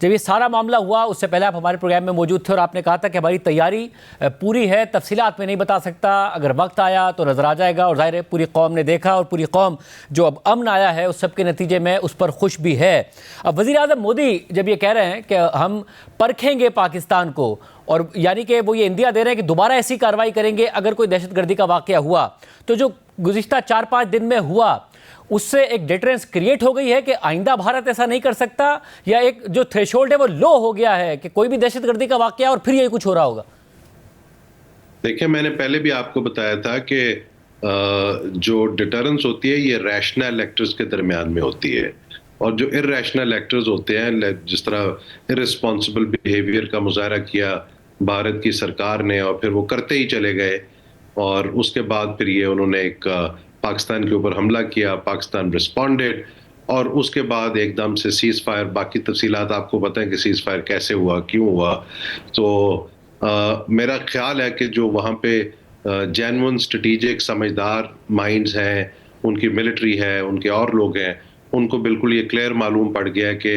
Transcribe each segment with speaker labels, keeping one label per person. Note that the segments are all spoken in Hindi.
Speaker 1: जब ये सारा मामला हुआ उससे पहले आप हमारे प्रोग्राम में मौजूद थे और आपने कहा था कि हमारी तैयारी पूरी है, तफसीलात में नहीं बता सकता, अगर वक्त आया तो नज़र आ जाएगा। और ज़ाहिर है पूरी कौम ने देखा और पूरी कौम जो अब अमन आया है उस सब के नतीजे में उस पर खुश भी है। अब वज़ीर आज़म मोदी जब ये कह रहे हैं कि हम परखेंगे पाकिस्तान को, और यानी कि वो ये इंदिया दे रहे हैं कि दोबारा ऐसी कार्रवाई करेंगे अगर कोई दहशतगर्दी का वाक़या हुआ, तो जो गुज़िश्ता 4-5 दिन में हुआ उससे एक डिटरेंस क्रिएट हो गई है कि आइंदा भारत ऐसा नहीं कर सकता, या एक जो थ्रेशोल्ड है वो लो हो गया है कि कोई भी दहशतगर्दी का वाकया और फिर यही कुछ हो रहा होगा?
Speaker 2: देखिए, मैंने पहले भी आपको बताया था कि जो डिटरेंस होती है ये रैशनल एक्टर्स के दरमियान में होती है, और जो इरैशनल एक्टर्स होते हैं, जिस तरह इररिस्पॉन्सिबल बिहेवियर का मुजाहरा किया भारत की सरकार ने और फिर वो करते ही चले गए, और उसके बाद फिर ये उन्होंने एक पाकिस्तान के ऊपर हमला किया, पाकिस्तान रिस्पॉन्डेड, और उसके बाद एकदम से सीज फायर, बाकी तफसीलात आपको पता है कि सीज फायर कैसे हुआ, क्यों हुआ। तो मेरा ख्याल है कि जो वहाँ पे जेन्युइन स्ट्रेटेजिक समझदार माइंड्स हैं, उनकी मिलिट्री है, उनके और लोग हैं, उनको बिल्कुल ये क्लियर मालूम पड़ गया कि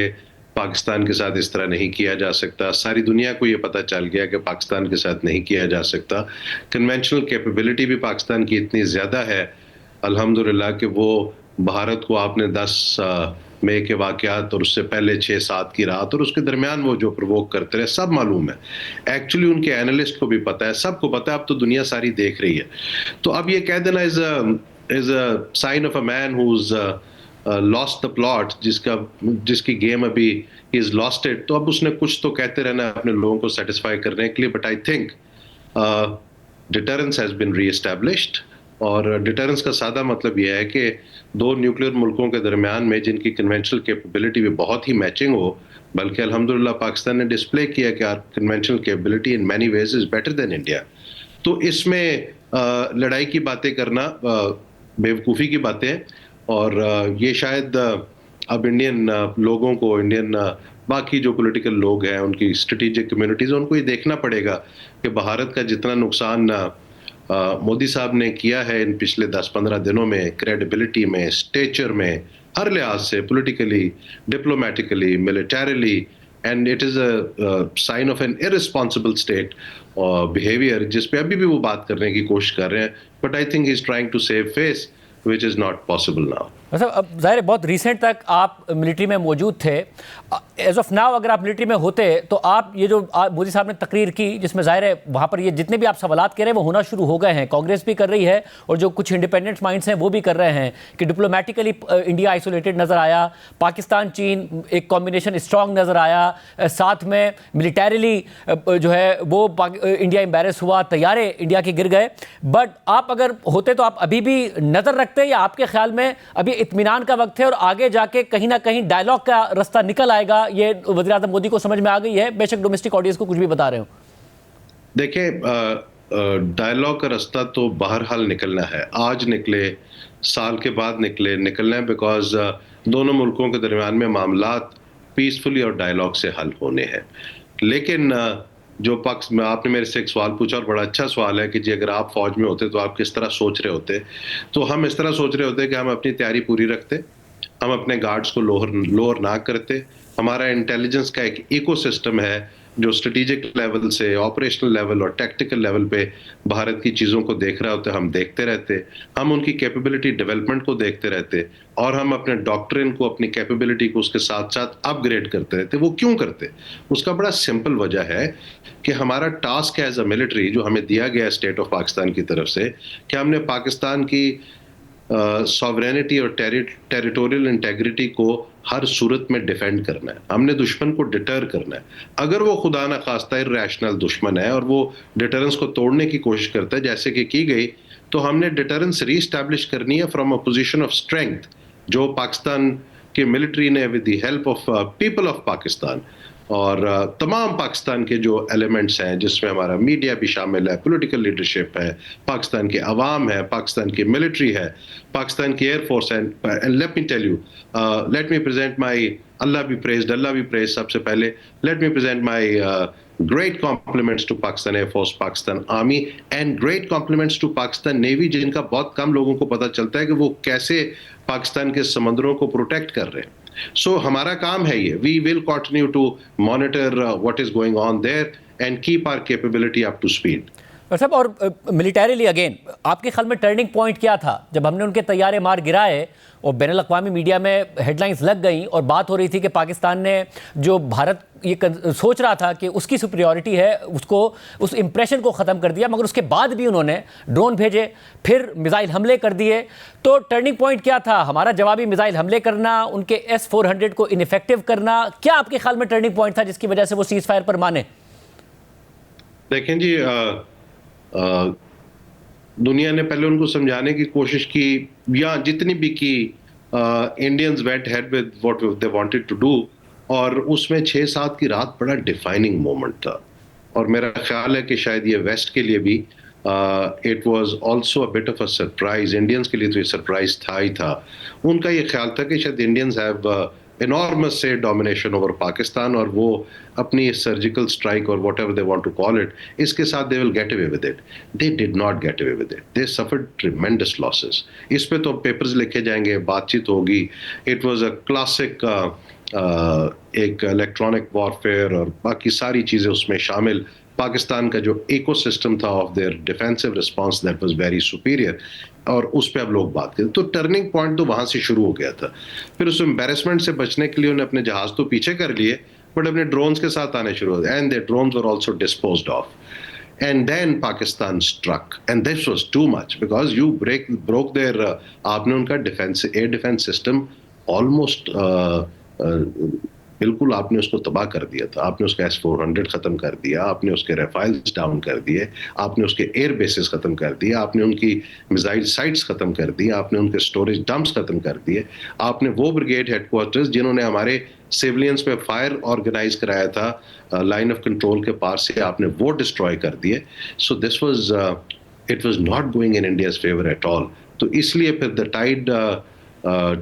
Speaker 2: पाकिस्तान के साथ इस तरह नहीं किया जा सकता। सारी दुनिया को ये पता चल गया कि पाकिस्तान के साथ नहीं किया जा सकता। कन्वेंशनल कैपेबिलिटी भी पाकिस्तान की इतनी ज़्यादा है अल्हम्दुलिल्लाह कि वो भारत को आपने 10 मई के वाक़यात और उससे पहले 6-7 की रात और उसके दरमियान वो जो प्रोवोक करते रहे, सब मालूम है। एक्चुअली उनके एनालिस्ट को भी पता है, सबको पता है, अब तो दुनिया सारी देख रही है। तो अब ये कह देना is a sign of a man who's lost the plot, जिसकी गेम अभी इज लॉस्ट इट। तो अब उसने कुछ तो कहते रहना है अपने लोगों को सेटिस्फाई करने के लिए, but I think deterrence has been reestablished. और डिटरेंस का सादा मतलब यह है कि दो न्यूक्लियर मुल्कों के दरमियान में जिनकी कन्वेंशनल कैपेबिलिटी भी बहुत ही मैचिंग हो, बल्कि अल्हम्दुलिल्लाह पाकिस्तान ने डिस्प्ले किया कि our conventional capability in many ways is better than India. तो इसमें लड़ाई की बातें करना बेवकूफ़ी की बातें हैं, और ये शायद अब इंडियन लोगों को, इंडियन बाकी जो पॉलिटिकल लोग हैं, उनकी स्ट्रेटेजिक कम्युनिटीज़, उनको ये देखना पड़ेगा कि भारत का जितना नुकसान मोदी साहब ने किया है इन पिछले 10-15 दिनों में, क्रेडिबिलिटी में, स्टेचर में, हर लिहाज से, politically, diplomatically, militarily, and it is a sign of an irresponsible state behaviour, जिस पे अभी भी वो बात करने की कोशिश कर रहे हैं, but I think he is trying to save face which is not possible now.
Speaker 1: मतलब अब ज़ाहिर है बहुत रिसेंट तक आप मिलिट्री में मौजूद थे। एज ऑफ नाउ अगर आप मिलिट्री में होते तो आप ये जो मोदी साहब ने तकरीर की, जिसमें ज़ाहिर है वहाँ पर ये जितने भी आप सवालात कह रहे हैं वो होना शुरू हो गए हैं, कांग्रेस भी कर रही है और जो कुछ इंडिपेंडेंट माइंड्स हैं वो भी कर रहे हैं कि डिप्लोमेटिकली इंडिया आइसोलेटेड नज़र आया, पाकिस्तान चीन एक कॉम्बिनेशन स्ट्रॉन्ग नज़र आया, साथ में मिलिटरीली जो है वो इंडिया एम्बेरस हुआ, तैयारे इंडिया के गिर गए। बट आप अगर होते तो आप अभी भी नज़र रखते, या आपके ख्याल में अभी इत्मीनान का वक्त है और आगे जाके कहीं ना कहीं डायलॉग का रास्ता निकल आएगा? ये वज़ीर आज़म मोदी को समझ में आ गई है, बेशक डोमेस्टिक ऑडियंस को कुछ भी बता रहे हो।
Speaker 2: देखिए, डायलॉग का रास्ता तो बहरहाल निकलना है, आज निकले, साल के बाद निकलना है, बिकॉज दोनों मुल्कों के दरमियान में मामलात पीसफुली और डायलॉग से हल होने हैं। लेकिन जो पक्ष में आपने मेरे से एक सवाल पूछा और बड़ा अच्छा सवाल है कि जी अगर आप फौज में होते तो आप किस तरह सोच रहे होते, तो हम इस तरह सोच रहे होते कि हम अपनी तैयारी पूरी रखते, हम अपने गार्ड्स को लोअर ना करते। हमारा इंटेलिजेंस का एक इकोसिस्टम है जो स्ट्रेटेजिक लेवल से ऑपरेशनल लेवल और टैक्टिकल लेवल पे भारत की चीज़ों को देख रहा होता है, हम देखते रहते, हम उनकी कैपेबिलिटी डेवलपमेंट को देखते रहते, और हम अपने डॉक्ट्रिन को, अपनी कैपेबिलिटी को उसके साथ साथ अपग्रेड करते रहते। वो क्यों करते? उसका बड़ा सिंपल वजह है कि हमारा टास्क एज अ मिलिट्री जो हमें दिया गया स्टेट ऑफ पाकिस्तान की तरफ से, कि हमने पाकिस्तान की सॉवरेनिटी और टेरिटोरियल इंटेग्रिटी को हर सूरत में डिफेंड करना है, हमने दुश्मन को डिटर करना है। अगर वो खुदा ना खास्ता इरैशनल दुश्मन है और वो डिटरेंस को तोड़ने की कोशिश करता है जैसे कि की गई, तो हमने डिटरेंस रीस्टैब्लिश करनी है from a position of strength, जो पाकिस्तान की मिलिट्री ने with the help of people of Pakistan और तमाम पाकिस्तान के जो एलिमेंट्स हैं, जिसमें हमारा मीडिया भी शामिल है, पॉलिटिकल लीडरशिप है, पाकिस्तान के अवाम है, पाकिस्तान की मिलिट्री है, पाकिस्तान की एयरफोर्स है। And let me tell you, let me present my, Allah भी प्रेज सबसे पहले, let me present my great compliments to Pakistan Air Force, Pakistan Army and great compliments to Pakistan Navy, जिनका बहुत कम लोगों को पता चलता है कि वो कैसे पाकिस्तान के समंदरों को प्रोटेक्ट कर रहे हैं। सो हमारा काम है ये, we will continue to monitor what is going on there and keep our capability up to speed.
Speaker 1: और साहब, और मिलिटरीली अगेन आपके ख्याल में टर्निंग पॉइंट क्या था जब हमने उनके तैयारे मार गिराए और बैनुल अक़वामी मीडिया में हेडलाइंस लग गई और बात हो रही थी कि पाकिस्तान ने जो भारत ये सोच रहा था कि उसकी सुपीरियॉरिटी है, उसको उस इंप्रेशन को ख़त्म कर दिया, मगर उसके बाद भी उन्होंने ड्रोन भेजे, फिर मिसाइल हमले कर दिए। तो टर्निंग पॉइंट क्या था? हमारा जवाबी मिसाइल हमले करना, उनके S-400 को इनफेक्टिव करना, क्या आपके ख्याल में टर्निंग पॉइंट था जिसकी वजह से वो सीज़ फायर पर माने?
Speaker 2: देखें जी, दुनिया ने पहले उनको समझाने की कोशिश की, या जितनी भी की, Indians went ahead with what they wanted to do, और उसमें 6-7 की रात बड़ा डिफाइनिंग मोमेंट था। और मेरा ख्याल है कि शायद ये वेस्ट के लिए भी it was also a bit of a surprise. Indians के लिए तो ये सरप्राइज था ही था। उनका ये ख्याल था कि शायद Indians have enormous say domination over Pakistan, और वो अपनी सर्जिकल स्ट्राइक और whatever they want to call it, इसके साथ they will get away with it. They did not get away with it. They suffered tremendous losses. इस पे तो पेपर्स लिखे जाएंगे, बातचीत होगी। It was a classic एक इलेक्ट्रॉनिक वॉरफेयर और बाकी सारी चीज़ें उसमें शामिल। पाकिस्तान का जो इकोसिस्टम था of their defensive response, that was very superior, और उस पर अब लोग बात करें। तो टर्निंग पॉइंट तो वहां से शुरू हो गया था। फिर उस एम्बेरसमेंट से बचने के लिए उन्हें अपने जहाज तो पीछे कर लिए, बट अपने ड्रोन्स के साथ आने शुरू हो गए, and their drones were also disposed of. And then Pakistan struck, and this was too much because you broke their आपने उनका एयर डिफेंस सिस्टम ऑलमोस्ट बिल्कुल आपने उसको तबाह कर दिया था। आपने उसका S-400 खत्म कर दिया, आपने उसके राइफल्स डाउन कर दिए, आपने उसके एयर बेसिस खत्म कर दिए, आपने उनकी मिसाइल साइट्स खत्म कर दी, आपने उनके स्टोरेज डंप्स खत्म कर दिए, आपने वो ब्रिगेड हेडक्वार्टर्स जिन्होंने हमारे सिविलियंस पे फायर ऑर्गेनाइज कराया था लाइन ऑफ कंट्रोल के पार से, आपने वो डिस्ट्रॉय कर दिए। So this was it was not going in India's favour at all. तो इसलिए फिर the tide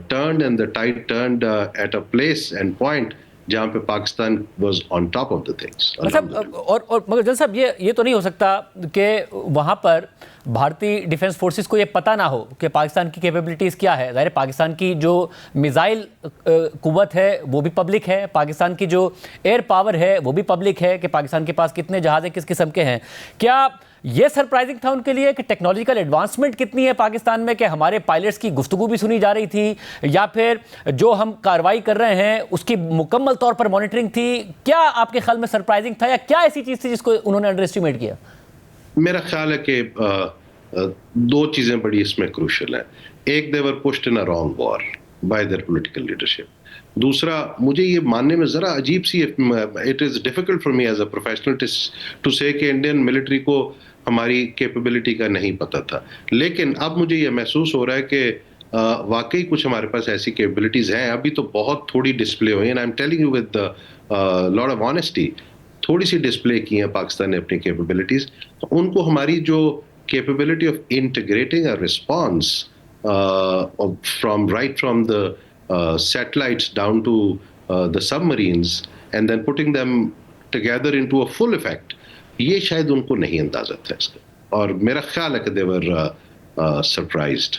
Speaker 2: turned, and the tide turned at a place and point जहाँ पे Pakistan was on top of the things।
Speaker 1: मतलब और मगर जन साहब, ये तो नहीं हो सकता कि वहाँ पर भारतीय डिफेंस फोर्सेस को ये पता ना हो कि पाकिस्तान की कैपेबिलिटीज़ क्या है। ज़ाहिर है पाकिस्तान की जो मिसाइल कुव्वत है वो भी पब्लिक है, पाकिस्तान की जो एयर पावर है वो भी पब्लिक है कि पाकिस्तान के पास कितने जहाज़ हैं, किस किस्म के हैं। क्या ये सरप्राइजिंग था उनके लिए कि टेक्नोलॉजिकल एडवांसमेंट कितनी है पाकिस्तान में, कि हमारे पायलट्स की गुफ्तगू भी सुनी जा रही थी, या फिर जो हम कार्रवाई कर रहे हैं उसकी मुकम्मल तौर पर मॉनिटरिंग थी? क्या आपके ख्याल में सरप्राइजिंग था, या क्या ऐसी चीज़ थी जिसको उन्होंने अंडर एस्टिमेट किया?
Speaker 2: मेरा ख्याल है कि दो चीज़ें बड़ी इसमें क्रूशल हैं। एक, they were pushed in a wrong war by their political leadership. दूसरा, मुझे ये मानने में ज़रा अजीब सी, it is difficult for me as a professional to say कि इंडियन मिलिट्री को हमारी कैपेबिलिटी का नहीं पता था। लेकिन अब मुझे ये महसूस हो रहा है कि वाकई कुछ हमारे पास ऐसी कैपेबिलिटीज़ हैं। अभी तो बहुत थोड़ी डिस्प्ले हुई, and I am telling you with lot of honesty, थोड़ी सी डिस्प्ले की है पाकिस्तान ने अपनी कैपेबिलिटीज़। तो उनको हमारी जो capability of integrating a response from the satellites down to the submarines and then putting them together into a full effect, ये शायद उनको नहीं अंदाजा था इसका, और मेरा ख्याल है कि they were surprised।